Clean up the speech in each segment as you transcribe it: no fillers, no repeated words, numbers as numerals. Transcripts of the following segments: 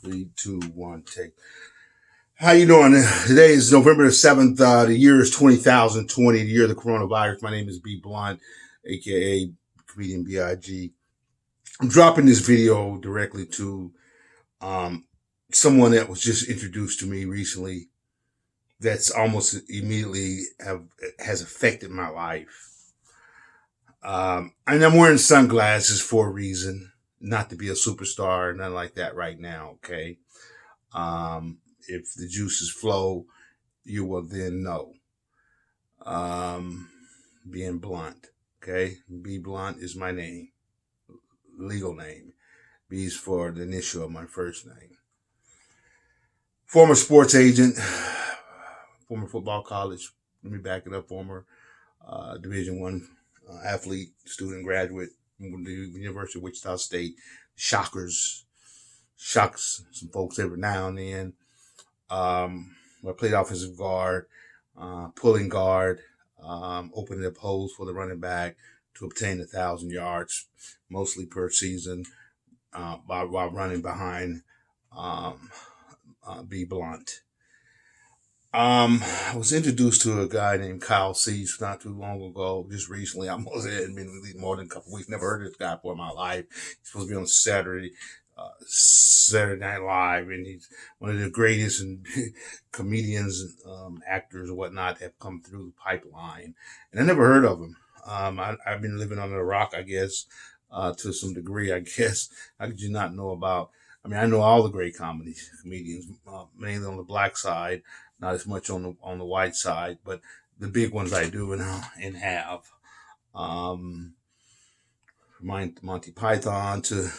Three, two, one, take. How you doing? Today is November the 7th. The year is 20,020, the year of the coronavirus. My name is B. Blunt, a.k.a. comedian B.I.G. I'm dropping this video directly to someone that was just introduced to me recently that's almost immediately has affected my life. And I'm wearing sunglasses for a reason, not to be a superstar or nothing like that right now, okay? If the juices flow, you will then know. Being blunt, okay? B Blunt is my name, legal name. B is for the initial of my first name. Former sports agent, former football college, let me back it up, former Division I athlete, student, graduate from the University of Wichita State. Shocks some folks every now and then. I played offensive guard, pulling guard, opening up holes for the running back to obtain 1,000 yards, mostly per season, while running behind B Blunt. I was introduced to a guy named Kyle Cease not too long ago, just recently. I must have been released more than a couple weeks. Never heard of this guy before in my life. He's supposed to be on Saturday Night Live, and he's one of the greatest and comedians, actors, and whatnot that have come through the pipeline. And I never heard of him. I've been living under a rock, I guess, to some degree, I guess. How could you not know about? I mean, I know all the great comedians, mainly on the black side, not as much on the white side, but the big ones I do and have. Monty Python to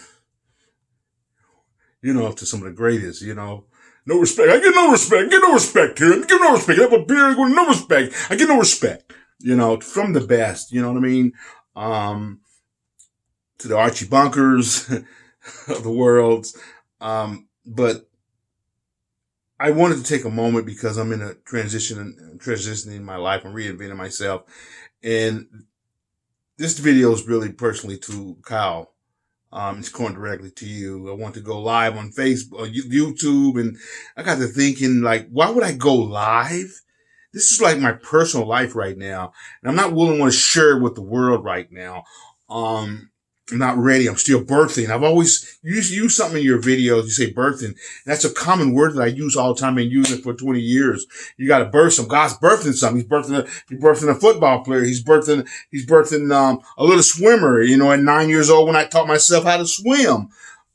some of the greatest, No respect. I get no respect. Get no respect here. Get no respect. I have a beard. No respect. I get no respect. From the best. You know what I mean? To the Archie Bunkers of the world. But I wanted to take a moment because I'm in a transitioning in my life. I'm reinventing myself. And this video is really personally to Kyle. It's going directly to you. I want to go live on Facebook, or YouTube, and I got to thinking, why would I go live? This is like my personal life right now, and I'm not willing to share it with the world right now. I'm not ready. I'm still birthing. I've always used something in your videos. You say birthing. That's a common word that I use all the time and use it for 20 years. You got to birth some. God's birthing something. He's birthing a football player. He's birthing a little swimmer. At 9 years old when I taught myself how to swim.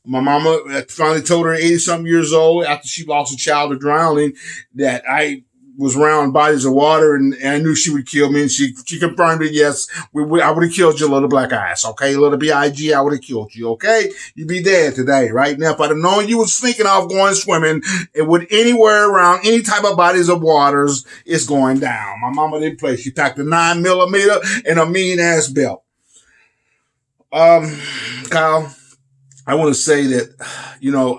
My mama finally told her at 80-something years old after she lost a child to drowning that I was around bodies of water, and I knew she would kill me, and she confirmed it. Yes, I would have killed you, little black ass. Okay, little B.I.G. I would have killed you. Okay, you'd be dead today, right now. If I'd have known you was sneaking off going swimming, it would anywhere around any type of bodies of waters, it's going down. My mama didn't play. She packed a 9mm and a mean ass belt. Kyle, I want to say that,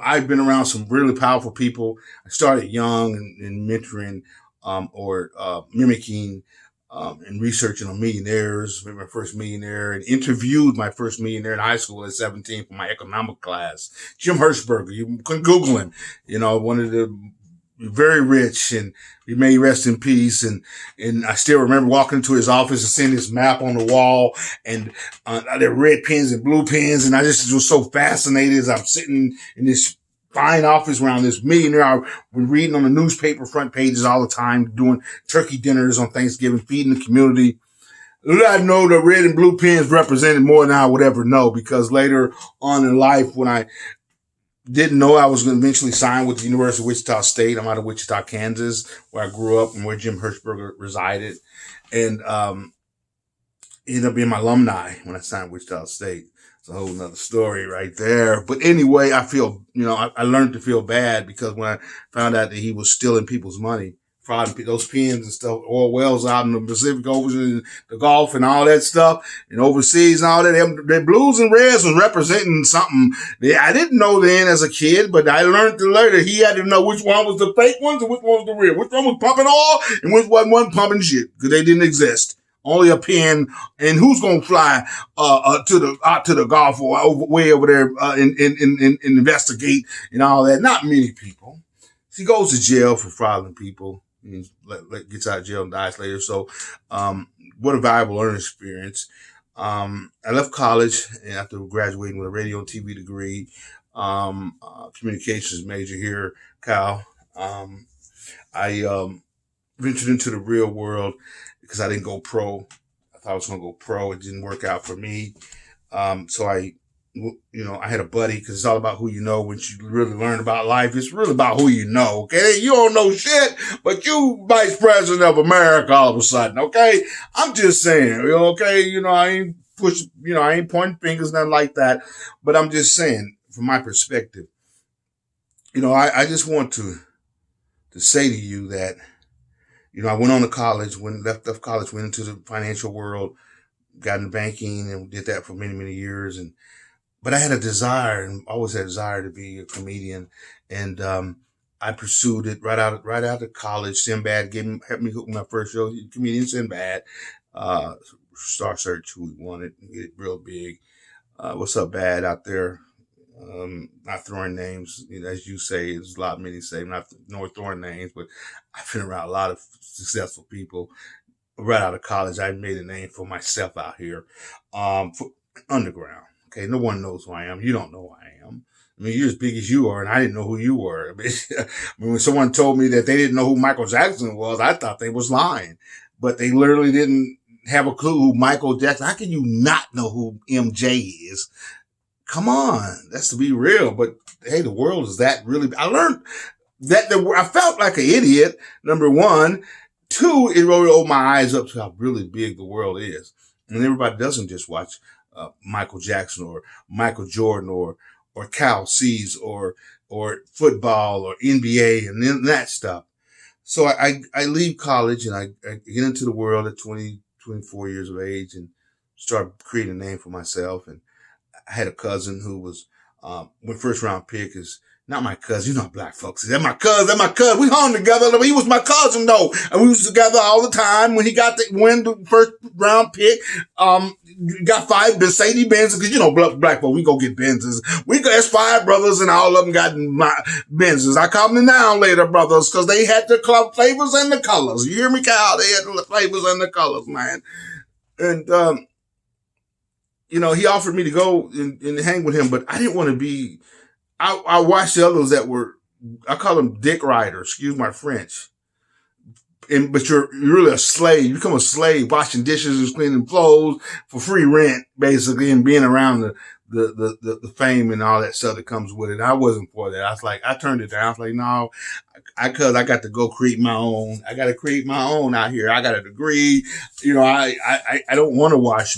I've been around some really powerful people. I started young and mentoring, or mimicking, and researching on millionaires. Maybe my first millionaire, and interviewed my first millionaire in high school at 17 for my economic class. Jim Hershberger. You can Google him. One of the very rich, and he may rest in peace. And I still remember walking into his office and seeing this map on the wall, and there were red pens and blue pens. And I just was so fascinated as I'm sitting in this fine office around this millionaire. I've been reading on the newspaper front pages all the time, doing turkey dinners on Thanksgiving, feeding the community. I know the red and blue pens represented more than I would ever know, because later on in life, when I didn't know I was going to eventually sign with the University of Wichita State. I'm out of Wichita, Kansas, where I grew up and where Jim Hershberger resided. And ended up being my alumni when I signed Wichita State. It's a whole nother story right there. But anyway, I feel, I learned to feel bad, because when I found out that he was stealing people's money, frauding those pens and stuff, oil wells out in the Pacific Ocean, the Gulf and all that stuff, and overseas and all that, the blues and reds was representing something that I didn't know then as a kid, but I learned later he had to know which one was the fake ones and which one was the real, which one was pumping oil and which one wasn't pumping shit, because they didn't exist. Only a pen. And who's gonna fly out to the Gulf or way over there and investigate and all that? Not many people. He goes to jail for frauding people. And gets out of jail and dies later. So, what a valuable learning experience. I left college after graduating with a radio and TV degree, communications major here, Cal. I ventured into the real world because I didn't go pro. I thought I was going to go pro. It didn't work out for me. So I had a buddy, because it's all about who you know. When you really learn about life, it's really about who you know. Okay, you don't know shit, but you vice president of America all of a sudden. Okay, I'm just saying. Okay, I ain't pointing fingers, nothing like that. But I'm just saying, from my perspective, I just want to say to you that, I went on to college, left college, went into the financial world, got into banking, and did that for many, many years. But I had a desire, and always had a desire, to be a comedian. And I pursued it right out of college. Sinbad helped me hook my first show. Comedian Sinbad, Star Search, who we wanted, get it real big. What's up, Bad, out there? Not throwing names, as you say, there's a lot many say, not throwing names, but I've been around a lot of successful people. Right out of college, I made a name for myself out here, for underground. Okay, no one knows who I am. You don't know who I am. I mean, you're as big as you are, and I didn't know who you were. I mean, when someone told me that they didn't know who Michael Jackson was, I thought they was lying. But they literally didn't have a clue who Michael Jackson. How can you not know who MJ is? Come on, that's to be real. But hey, the world is that really. I learned that I felt like an idiot. Number one. Two, it really opened my eyes up to how really big the world is. And everybody doesn't just watch Michael Jackson or Michael Jordan or Cal C's or football or NBA and then that stuff. So I leave college and I get into the world at 24 years of age and start creating a name for myself. And I had a cousin who was my first round pick. Is not my cousin. You know how black folks is. That's my cousin. We hung together. He was my cousin though. And we was together all the time. When he got the first round pick, got 5 Mercedes Benzes. Cause black folks, we go get Benzes. There's 5 brothers and all of them got Benzes. I call them the now later brothers cause they had the club flavors and the colors. You hear me, Cal? They had the flavors and the colors, man. And, he offered me to go and hang with him, but I didn't want to be. I watched the others that were, I call them dick riders, excuse my French. But you're really a slave. You become a slave, washing dishes and cleaning clothes for free rent, basically, and being around the fame and all that stuff that comes with it. I wasn't for that. I turned it down. I was like, no, cause I got to go create my own. I got to create my own out here. I got a degree. I don't want to wash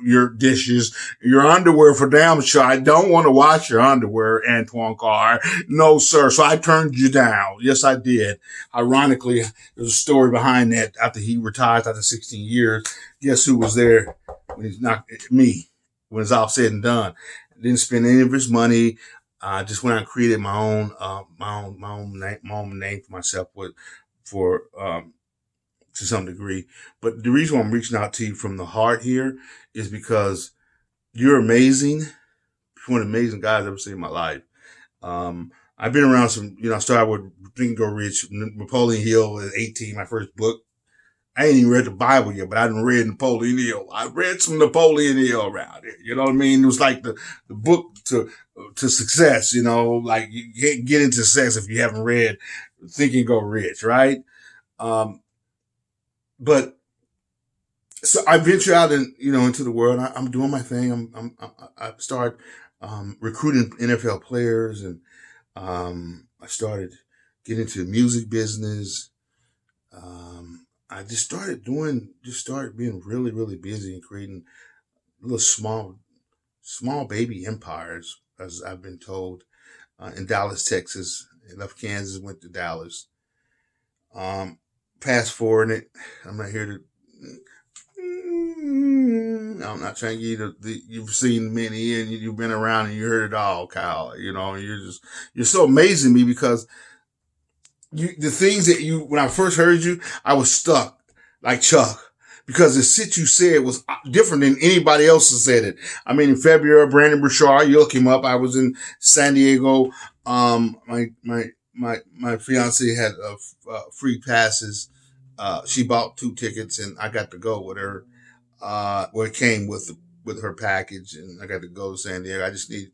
your dishes, your underwear for damn sure. I don't want to wash your underwear, Antoine Carr. No, sir. So I turned you down. Yes, I did. Ironically, there's a story behind that. After he retired after 16 years, guess who was there when he's not me? When it's all said and done, didn't spend any of his money. Just went out and created my own name for myself to some degree. But the reason why I'm reaching out to you from the heart here is because you're amazing. You're one of the amazing guys I've ever seen in my life. I've been around some, I started with Think and Go Rich, Napoleon Hill at 18, my first book. I ain't even read the Bible yet, but I done read Napoleon Hill. I read some Napoleon Hill around here. You know what I mean? It was like the book to success, like you can't get into success if you haven't read Think and Go Rich, right? But so I venture out into the world. I'm doing my thing. I start recruiting NFL players, and I started getting into the music business. I just started being really, really busy and creating little small baby empires, as I've been told, in Dallas, Texas. I left Kansas, went to Dallas. Fast forward it, I'm not here to. I'm not trying to get you you've seen many and you've been around and you heard it all, Kyle. You're so amazing to me because the things that when I first heard you, I was stuck like Chuck because the shit you said was different than anybody else has said it. I mean, in February, Brandon Burchard, you look him up. I was in San Diego. My fiance had free passes. She bought 2 tickets, and I got to go with her. Well, it came with her package, and I got to go to San Diego. I just needed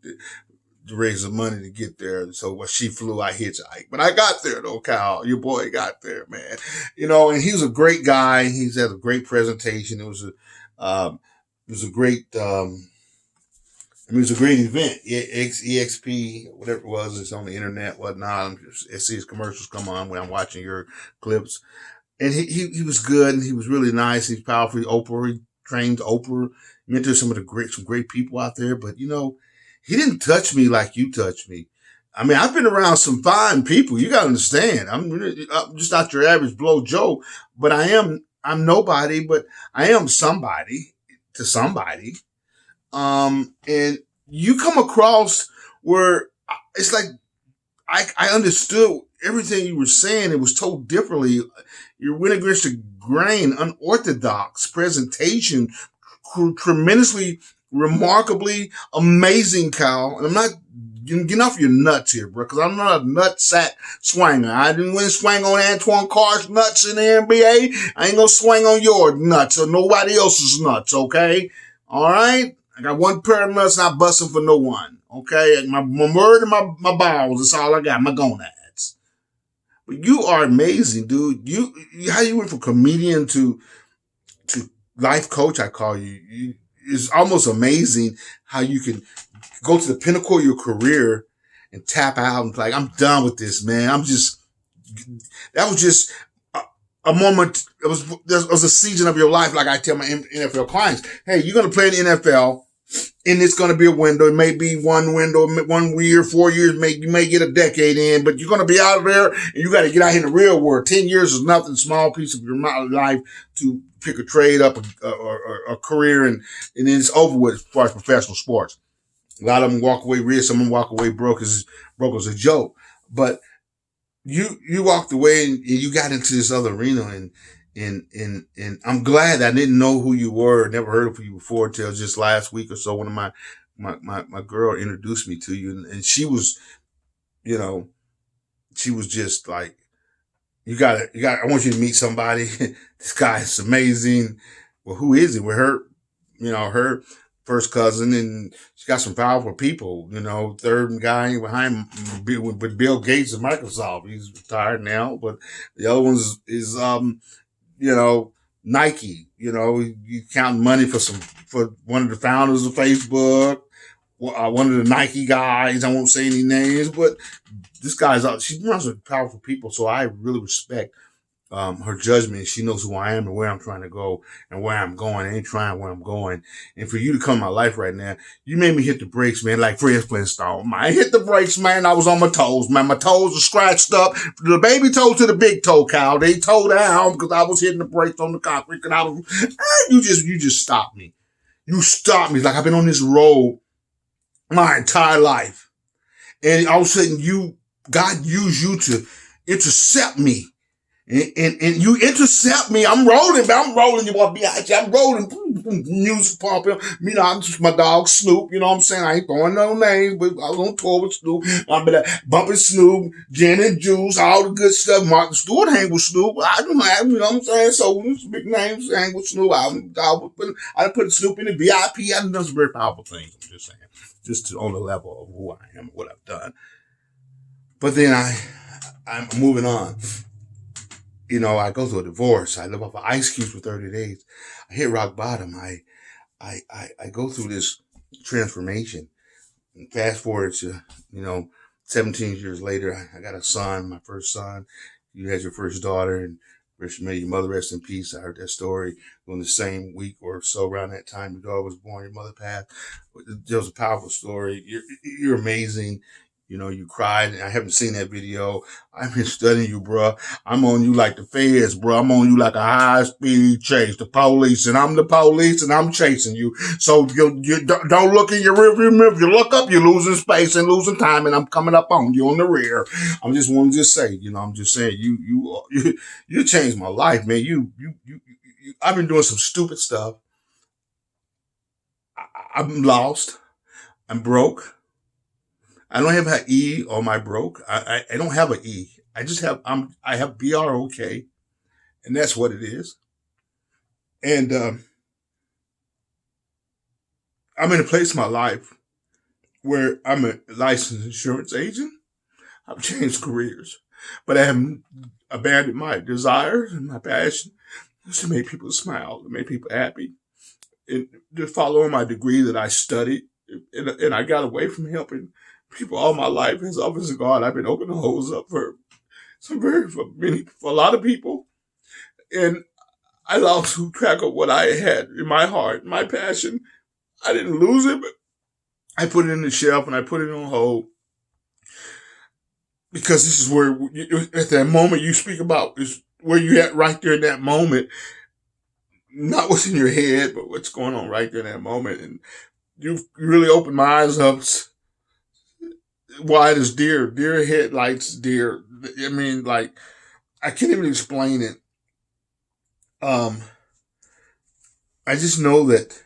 to raise the money to get there. So when she flew, I hitchhiked. But I got there though, Kyle. Your boy got there, man. And he was a great guy. He's had a great presentation. It was a great, it was a great event. EXP, whatever it was, it's on the internet, whatnot. I see his commercials come on when I'm watching your clips. And he was good, and he was really nice. He's powerful. He trained Oprah, mentored some great people out there. But he didn't touch me like you touched me. I mean, I've been around some fine people. You got to understand. I'm just not your average blow Joe, but I'm nobody, but I am somebody to somebody. And you come across where it's like, I understood everything you were saying. It was told differently. You went against the grain, unorthodox presentation, tremendously, remarkably amazing, Kyle. And I'm not getting off your nuts here, bro, because I'm not a nut sack swanger. I didn't win swing on Antoine Carr's nuts in the NBA. I ain't gonna swing on your nuts or nobody else's nuts, okay? All right? I got one pair of nuts, not busting for no one, okay? My word and my balls, that's all I got, my gonads. But you are amazing, dude. How you went from comedian to life coach, I call you. It's almost amazing how you can go to the pinnacle of your career and tap out and be like, I'm done with this, man. That was just a moment. It was a season of your life. Like I tell my NFL clients, hey, you're going to play in the NFL and it's going to be a window. It may be one window, 1 year, 4 years, you may get a decade in, but you're going to be out of there and you got to get out here in the real world. 10 years is nothing, small piece of your life to pick a trade up or a career, and then it's over with as far as professional sports. A lot of them walk away rich, some of them walk away broke as a joke. But you walked away and you got into this other arena, and I'm glad I didn't know who you were, never heard of you before until just last week or so. One of my girl introduced me to you, and she was, she was just like, I want you to meet somebody. This guy is amazing. Well, who is he? With her first cousin, and she got some powerful people, third guy behind with Bill Gates of Microsoft. He's retired now, but the other one is Nike, you counting money for one of the founders of Facebook, one of the Nike guys. I won't say any names, but this guy's out. She runs with powerful people. So I really respect, her judgment. She knows who I am and where I'm trying to go and where I'm going. I ain't trying where I'm going. And for you to come in my life right now, you made me hit the brakes, man, like Fred Flintstone. I hit the brakes, man. I was on my toes, man. My toes were scratched up. The baby toe to the big toe, Cal. They toe down because I was hitting the brakes on the concrete. And you just stopped me. You stopped me. Like I've been on this road my entire life. And all of a sudden God used you to intercept me. And you intercept me. I'm rolling, you boy, B.I.G. I'm rolling, music pumping. I'm just my dog Snoop. You know what I'm saying? I ain't throwing no names, but I was on tour with Snoop. I'm bumping Snoop, gin and juice, all the good stuff. Martha Stewart hang with Snoop. I don't have, you know what I'm saying? So big names hang with Snoop. I put Snoop in the VIP. I done some very powerful things. I'm just saying, on the level of who I am, what I've done. But then I'm moving on. I go through a divorce. I live off of ice cubes for 30 days. I hit rock bottom. I go through this transformation. And fast forward to, 17 years later, I got a son, my first son. You had your first daughter, and may your mother rest in peace. I heard that story on the same week or so around that time your daughter was born, your mother passed. It was a powerful story. You're amazing. You cried, and I haven't seen that video. I've been studying you, bro. I'm on you like the feds, bro. I'm on you like a high-speed chase. The police, and I'm the police, and I'm chasing you. So you don't look in your rearview mirror. If you look up, you're losing space and losing time, and I'm coming up on you on the rear. I'm just want to just say, I'm just saying, you changed my life, man. I've been doing some stupid stuff. I'm lost. I'm broke. I don't have an E on my broke. I don't have an E. I just have I have BROK, and that's what it is. And I'm in a place in my life where I'm a licensed insurance agent. I've changed careers, but I haven't abandoned my desires and my passion to make people smile, to make people happy, and to follow my degree that I studied. And I got away from helping people all my life. As office of God, I've been opening holes up for for a lot of people. And I lost track of what I had in my heart, my passion. I didn't lose it, but I put it in the shelf and I put it on hold because this is where, at that moment you speak about, is where you at right there in that moment. Not what's in your head, but what's going on right there in that moment. And you really opened my eyes up wide as deer headlights, deer. I mean, like, I can't even explain it. I just know that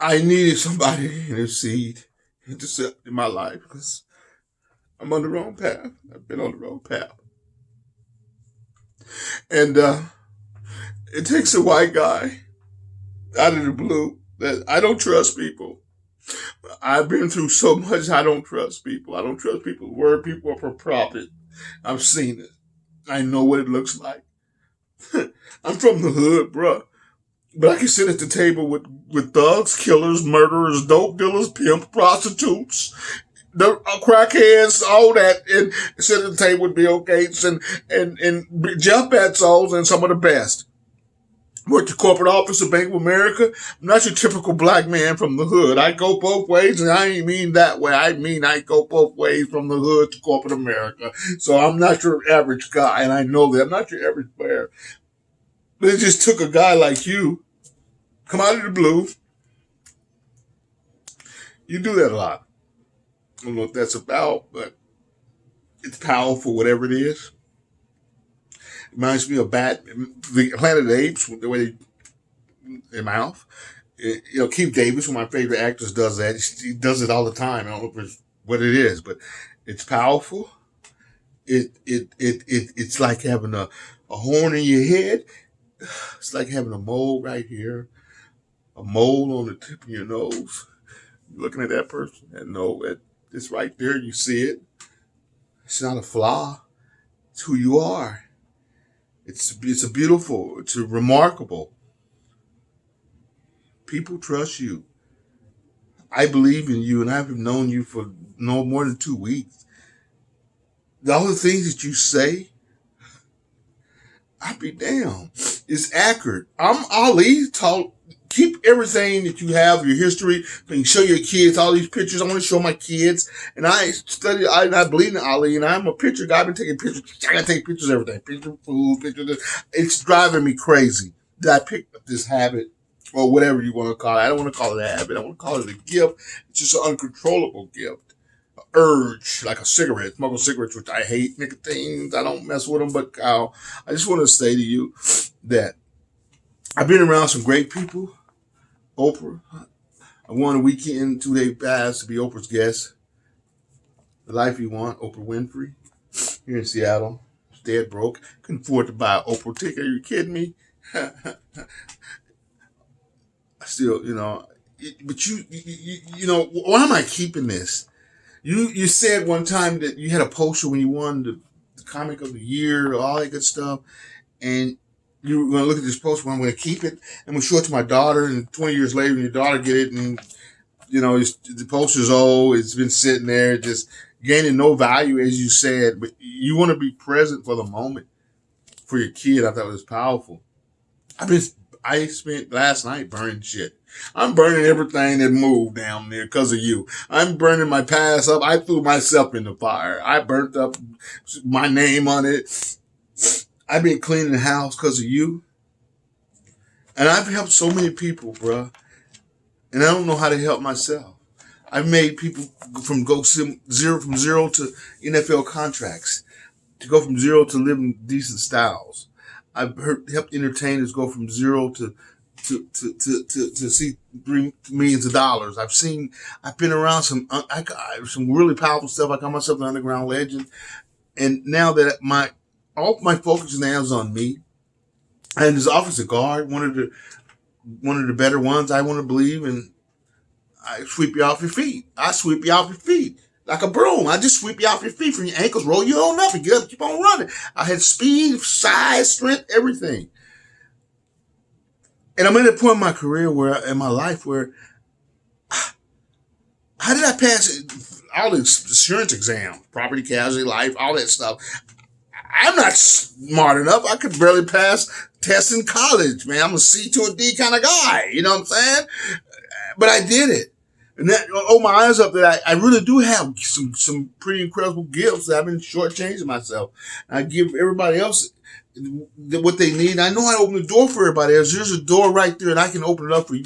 I needed somebody to intercede, intercept in my life because I'm on the wrong path. I've been on the wrong path. And it takes a white guy out of the blue that I don't trust people. I've been through so much. I don't trust people. I don't trust people's word. People are for profit. I've seen it. I know what it looks like. I'm from the hood, bruh. But I can sit at the table with thugs, killers, murderers, dope dealers, pimps, prostitutes, the crackheads, all that, and sit at the table with Bill Gates and Jeff Bezos and some of the best. Worked the corporate office of Bank of America. I'm not your typical black man from the hood. I go both ways, and I ain't mean that way. I mean I go both ways from the hood to corporate America. So I'm not your average guy, and I know that. I'm not your average bear. But it just took a guy like you, come out of the blue. You do that a lot. I don't know what that's about, but it's powerful, whatever it is. It reminds me of the Planet of the Apes, the way their mouth. Keith Davis, one of my favorite actors, does that. He does it all the time. I don't know if it's what it is, but it's powerful. It's like having a horn in your head. It's like having a mole right here, a mole on the tip of your nose. You're looking at that person and know that it's right there. You see it. It's not a flaw. It's who you are. It's a remarkable. People trust you. I believe in you, and I've known you for no more than 2 weeks. All the things that you say, I'll be damned. It's accurate. I'm Ali. Keep everything that you have, your history. You can show your kids all these pictures. I want to show my kids. And I believe in Ali, and I'm a picture guy. I've been taking pictures. I gotta take pictures of everything. Picture of food, picture of this. It's driving me crazy that I picked up this habit, or whatever you want to call it. I don't want to call it a habit. I want to call it a gift. It's just an uncontrollable gift. Urge, like a cigarette, smoking cigarettes, which I hate nicotine. I don't mess with them, but Kyle, I just want to say to you that I've been around some great people. Oprah. I won a weekend, 2-day pass to be Oprah's guest. The life you want, Oprah Winfrey, here in Seattle. Dead broke. Couldn't afford to buy an Oprah ticket. Are you kidding me? Still, but why am I keeping this? You said one time that you had a poster when you won the comic of the year, all that good stuff, and you were going to look at this poster. I'm going to keep it. I'm going to show it to my daughter, and 20 years later, your daughter get it, and the poster's old. It's been sitting there, just gaining no value, as you said. But you want to be present for the moment for your kid. I thought it was powerful. I spent last night burning shit. I'm burning everything that moved down there because of you. I'm burning my past up. I threw myself in the fire. I burnt up my name on it. I've been cleaning the house because of you. And I've helped so many people, bruh. And I don't know how to help myself. I've made people go from zero to NFL contracts, to go from zero to living decent styles. I've helped entertainers go from zero to see $3 million. I've been around some really powerful stuff. I call myself an underground legend. And now that all my focus now is on me, and this officer guard, one of the better ones, I want to believe, and I sweep you off your feet. I sweep you off your feet like a broom. I just sweep you off your feet from your ankles, roll you on up, and get up, keep on running. I had speed, size, strength, everything. And I'm at a point in my career in my life where, how did I pass all the insurance exams, property, casualty, life, all that stuff? I'm not smart enough. I could barely pass tests in college, man. I'm a C to a D kind of guy. You know what I'm saying? But I did it. And that opened my eyes up that I really do have some pretty incredible gifts that I've been shortchanging myself. I give everybody else what they need. I know I open the door for everybody else. There's a door right there, and I can open it up for you,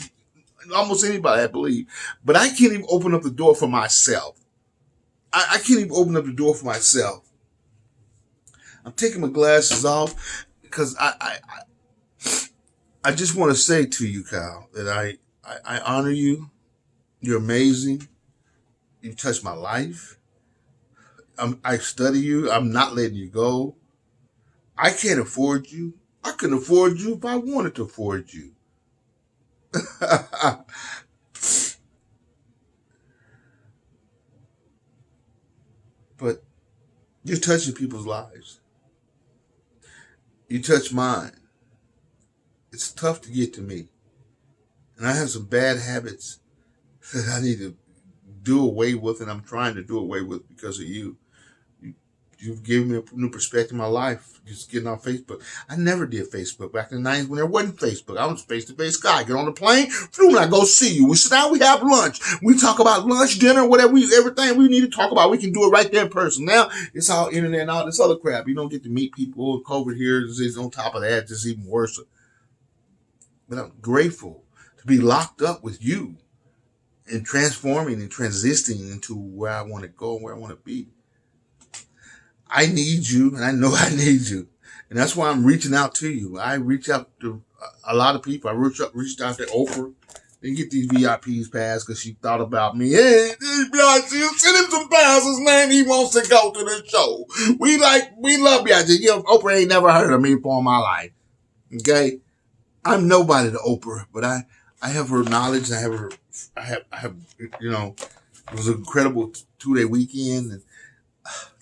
almost anybody, I believe. But I can't even open up the door for myself. I can't even open up the door for myself. I'm taking my glasses off because I just want to say to you, Kyle, that I honor you. You're amazing. You touched my life. I study you. I'm not letting you go. I can't afford you. I couldn't afford you if I wanted to afford you. But you're touching people's lives. You touch mine. It's tough to get to me. And I have some bad habits that I need to do away with, and I'm trying to do away with because of you. You've given me a new perspective in my life, just getting on Facebook. I never did Facebook back in the 90s when there wasn't Facebook. I was a face-to-face guy. Get on the plane, and I go see you. We sit down, we have lunch. We talk about lunch, dinner, whatever, everything we need to talk about. We can do it right there in person. Now, it's all internet and all this other crap. You don't get to meet people. COVID here is on top of that, just even worse. But I'm grateful to be locked up with you and transforming and transitioning into where I want to go and where I want to be. I need you, and I know I need you. And that's why I'm reaching out to you. I reach out to a lot of people. I reached out to Oprah. Didn't get these VIPs passed because she thought about me. Hey, B.I.G, send him some passes, man. He wants to go to the show. We love B.I.G. You know, Oprah ain't never heard of me before in my life. Okay? I'm nobody to Oprah, but I have her knowledge. I have, you know, it was an incredible 2-day weekend. And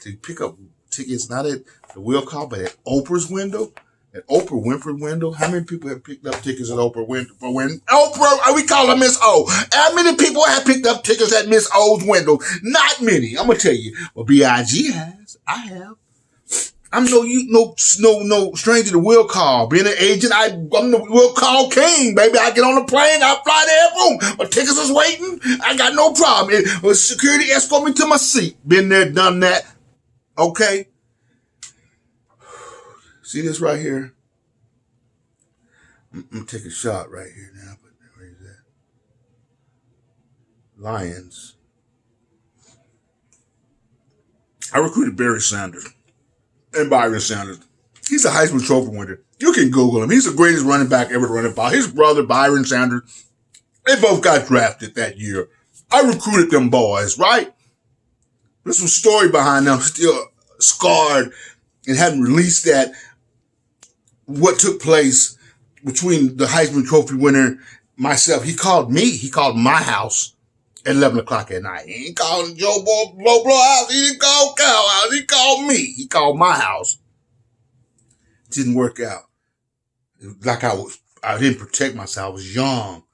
to pick up tickets, not at the will call, but at Oprah's window, at Oprah Winfrey window. How many people have picked up tickets at Oprah Winfrey? Oprah, we call her Miss O. How many people have picked up tickets at Miss O's window? Not many. I'm gonna tell you. Well, B.I.G. has. I have. I'm no stranger to will call. Being an agent, I'm the will call king, baby. I get on the plane, I fly to every room. My tickets is waiting. I got no problem. Security escort me to my seat. Been there, done that. Okay. See this right here? I'm gonna take a shot right here now. But where is that? Lions. I recruited Barry Sanders and Byron Sanders. He's a Heisman Trophy winner. You can Google him. He's the greatest running back ever to run the ball. His brother, Byron Sanders, they both got drafted that year. I recruited them boys, right? There's some story behind them, still scarred and hadn't released that. What took place between the Heisman Trophy winner, myself. He called me. He called my house at 11 o'clock at night. He ain't calling Joe Blow house. He didn't call Cal house. He called me. He called my house. Didn't work out. Like I didn't protect myself. I was young.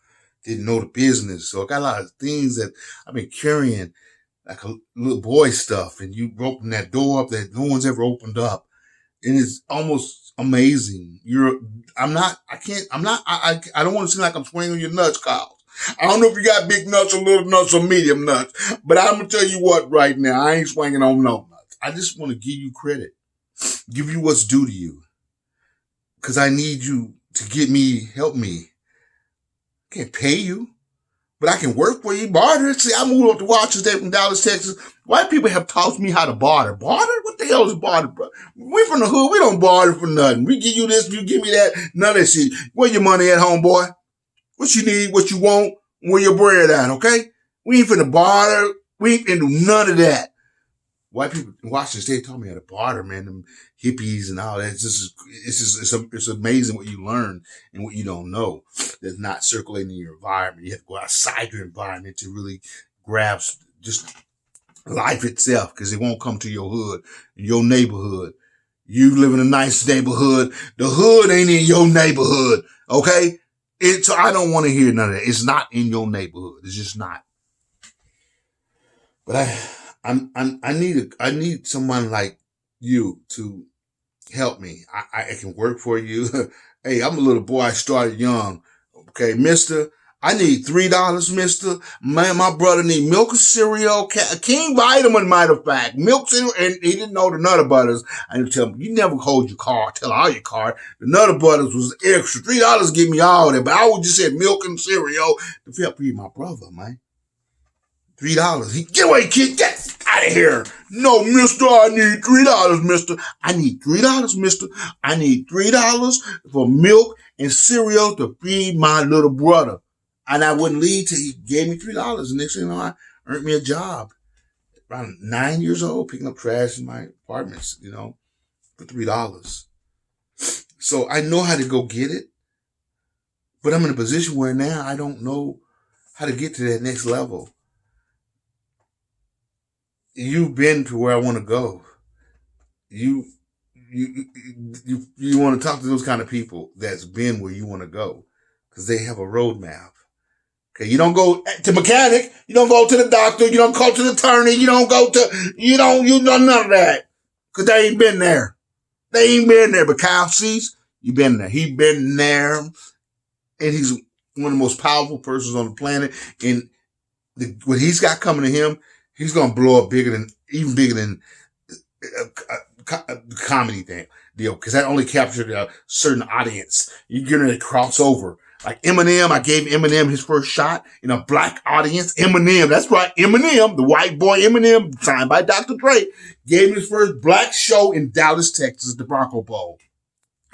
Didn't know the business. So I got a lot of things that I've been carrying, like a little boy stuff. And you open that door up that no one's ever opened up. And it's almost amazing. I don't want to seem like I'm swinging your nuts, Kyle. I don't know if you got big nuts or little nuts or medium nuts, but I'm going to tell you what right now, I ain't swinging on no nuts. I just want to give you credit, give you what's due to you, because I need you to help me. I can't pay you, but I can work for you, barter. See, I moved up to Washington State from Dallas, Texas. White people have taught me how to barter. Barter? What the always barter, bro. We from the hood. We don't barter for nothing. We give you this, you give me that. None of that shit. Where your money at, homeboy? What you need, what you want, where your bread at, okay? We ain't finna barter. We ain't finna do none of that. White people in Washington State taught me how to barter, man. Them hippies and all that. It's amazing what you learn and what you don't know that's not circulating in your environment. You have to go outside your environment to really grasp just life itself, because it won't come to your hood, your neighborhood. You live in a nice neighborhood. The hood ain't in your neighborhood, okay? So I don't want to hear none of that. It's not in your neighborhood. It's just not. But I need someone like you to help me. I can work for you. Hey, I'm a little boy. I started young. Okay, mister, I need $3, mister. Man, my brother need milk and cereal, King Vitamin, matter of fact. Milk, cereal, and he didn't know the Nutter Butters. I didn't tell him, you never hold your card, tell all your card. The Nutter Butters was extra. $3 give me all that, but I would just say milk and cereal to help feed my brother, man. $3. Get away, kid. Get out of here. No, mister, I need $3, mister. I need $3, mister. I need $3 for milk and cereal to feed my little brother. And I wouldn't leave till he gave me $3. And next thing you know, I earned me a job. Around 9 years old, picking up trash in my apartments, for $3. So I know how to go get it. But I'm in a position where now I don't know how to get to that next level. You've been to where I want to go. You want to talk to those kind of people that's been where you want to go, because they have a roadmap. Okay, you don't go to mechanic, you don't go to the doctor, you don't go to the attorney, you don't none of that, because they ain't been there. They ain't been there. But Kyle sees, you been there. He been there, and he's one of the most powerful persons on the planet. And what he's got coming to him, he's gonna blow up even bigger than a comedy deal, because that only captured a certain audience. You're gonna cross over. Like Eminem, I gave Eminem his first shot in a black audience. Eminem, that's right, Eminem, the white boy Eminem, signed by Dr. Dre, gave him his first black show in Dallas, Texas, the Bronco Bowl.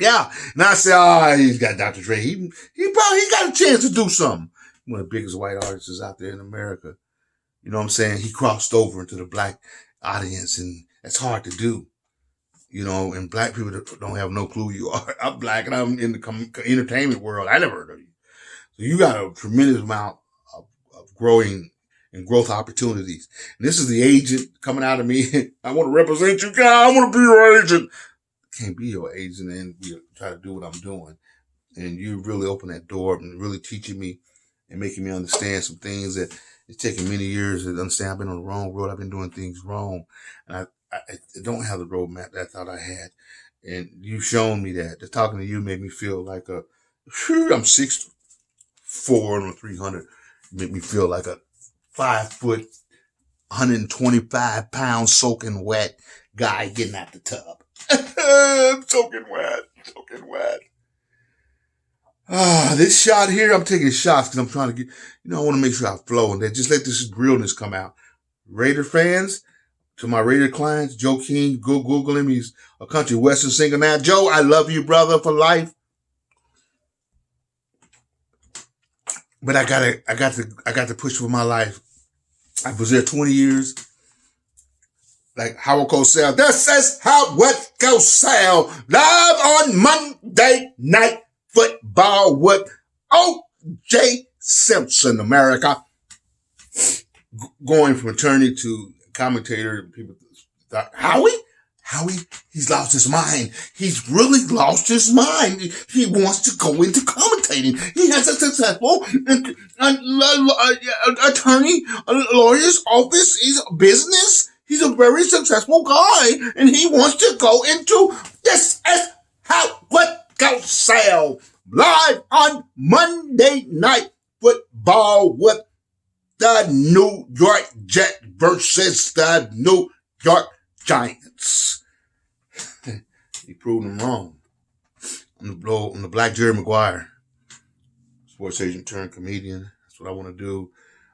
Yeah, and I said, he's got Dr. Dre. He probably got a chance to do something. One of the biggest white artists out there in America. You know what I'm saying? He crossed over into the black audience, and that's hard to do. And black people don't have no clue you are. I'm black, and I'm in the entertainment world. I never heard of you. So you got a tremendous amount of growing and growth opportunities. And this is the agent coming out of me. I want to represent you, guy. I want to be your agent. I can't be your agent and try to do what I'm doing. And you really open that door and really teaching me and making me understand some things that it's taken many years to understand. I've been on the wrong road. I've been doing things wrong. And I don't have the roadmap that I thought I had. And you've shown me that. The talking to you made me feel like I'm 6'4" or 300. Made me feel like a 5 foot, 125 pound soaking wet guy getting out the tub. I'm soaking wet. This shot here, I'm taking shots because I'm trying to get, I want to make sure I flow and then just let this realness come out. Raider fans, to my Raider clients, Joe King, go Google him. He's a country western singer now. Joe, I love you, brother, for life. But I got to push for my life. I was there 20 years. Like Howard Cosell. This is Howard Cosell. Live on Monday Night Football with O.J. Simpson, America. Going from attorney to commentator, people thought, Howie, he's lost his mind. He's really lost his mind. He wants to go into commentating. He has a successful attorney, lawyer's office. He's a business. He's a very successful guy, and he wants to go into this as how what goes sell live on Monday Night Football with the New York Jets versus the New York Giants. He proved them wrong. I'm the Black Jerry Maguire, sports agent turned comedian. That's what I want to do.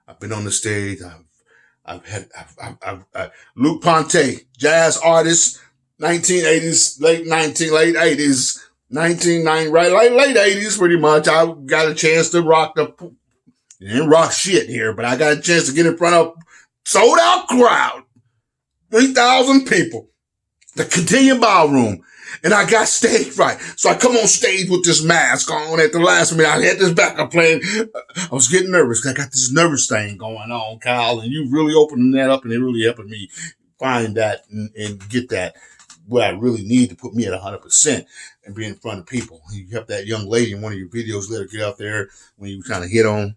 I've been on the stage. I've Luke Ponte, jazz artist, 1980s, late 80s, 1990, right, late 80s, pretty much. I got a chance to didn't rock shit here, but I got a chance to get in front of sold out crowd, 3,000 people, the Continuum Ballroom. And I got stage right. So I come on stage with this mask on at the last minute. I had this backup playing. I was getting nervous. I got this nervous thing going on, Kyle, and you really opening that up, and it really helping me find that and get that where I really need to put me at 100% and be in front of people. You helped that young lady in one of your videos, let her get out there when you were trying to hit on.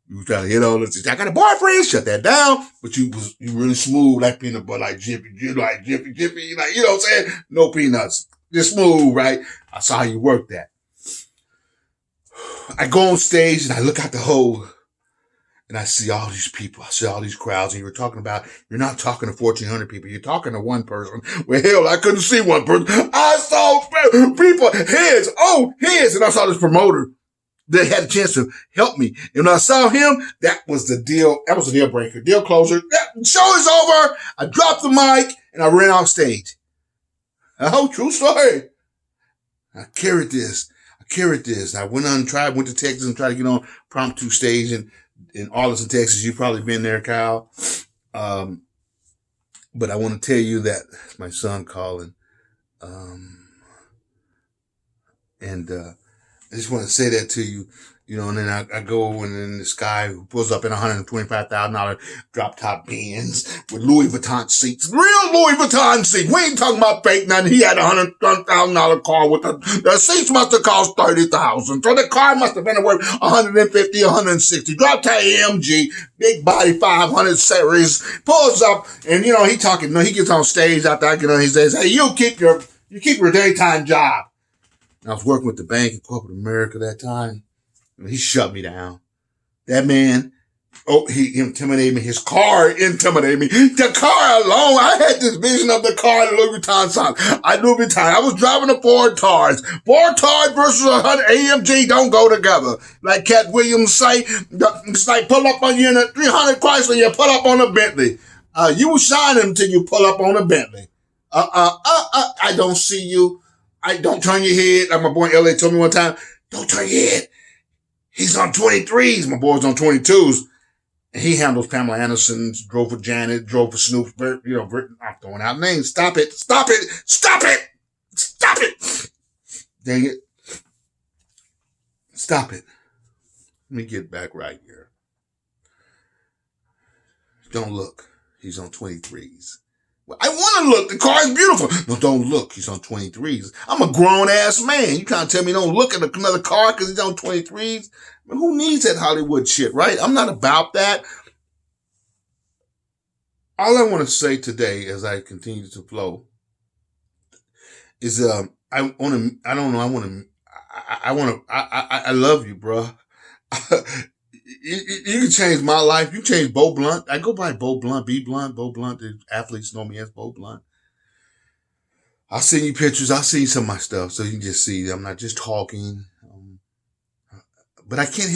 You were trying to hit on this. I got a boyfriend. Shut that down. But you really smooth like peanut butter, like Jiffy, like Jiffy, like, you know what I'm saying? No peanuts. Just smooth, right? I saw how you work that. I go on stage and I look out the hole and I see all these people. I see all these crowds. And you're not talking to 1,400 people. You're talking to one person. Well, hell, I couldn't see one person. I saw people, heads. And I saw this promoter that had a chance to help me. And when I saw him, that was the deal. That was a deal breaker, deal closer. Show is over. I dropped the mic and I ran off stage. Oh, true story. I carried this. I went to Texas and tried to get on Promptu stage in Arlington, Texas. You've probably been there, Kyle. But I want to tell you that my son calling. And I just want to say that to you, and then I go and then this guy who pulls up in $125,000 drop top Benz with Louis Vuitton seats, real Louis Vuitton seats. We ain't talking about fake nothing. He had a $100,000 car with the seats must have cost $30,000. So the car must have been worth $150, $160. Drop top AMG, big body 500 series, pulls up and he talking, he gets on stage after I get on, he says, "Hey, you keep your daytime job." I was working with the bank in corporate America that time. And he shut me down. That man, he intimidated me. His car intimidated me. The car alone, I had this vision of the car in Louis Vuitton sign. I was driving a Ford Taurus. Ford Taurus versus a 100 AMG don't go together. Like Cat Williams say, it's like pull up on you in a 300 Chrysler, you pull up on a Bentley. You will shine until you pull up on a Bentley. I don't see you. Don't turn your head. Like my boy in LA told me one time, don't turn your head. He's on 23s. My boy's on 22s. And he handles Pamela Anderson, drove for Janet, drove for Snoop. I'm throwing out names. Stop it. Dang it. Stop it. Let me get back right here. Don't look. He's on 23s. I want to look. The car is beautiful. No, don't look. He's on 23s. I'm a grown-ass man. You can't tell me don't look at another car because he's on 23s. I mean, who needs that Hollywood shit, right? I'm not about that. All I want to say today as I continue to flow is I love you, bro. You can change my life. You change Bo Blunt. I go by Bo Blunt, B Blunt, Bo Blunt. The athletes know me as Bo Blunt. I'll send you pictures. I'll send you some of my stuff so you can just see. I'm not just talking. But I can't help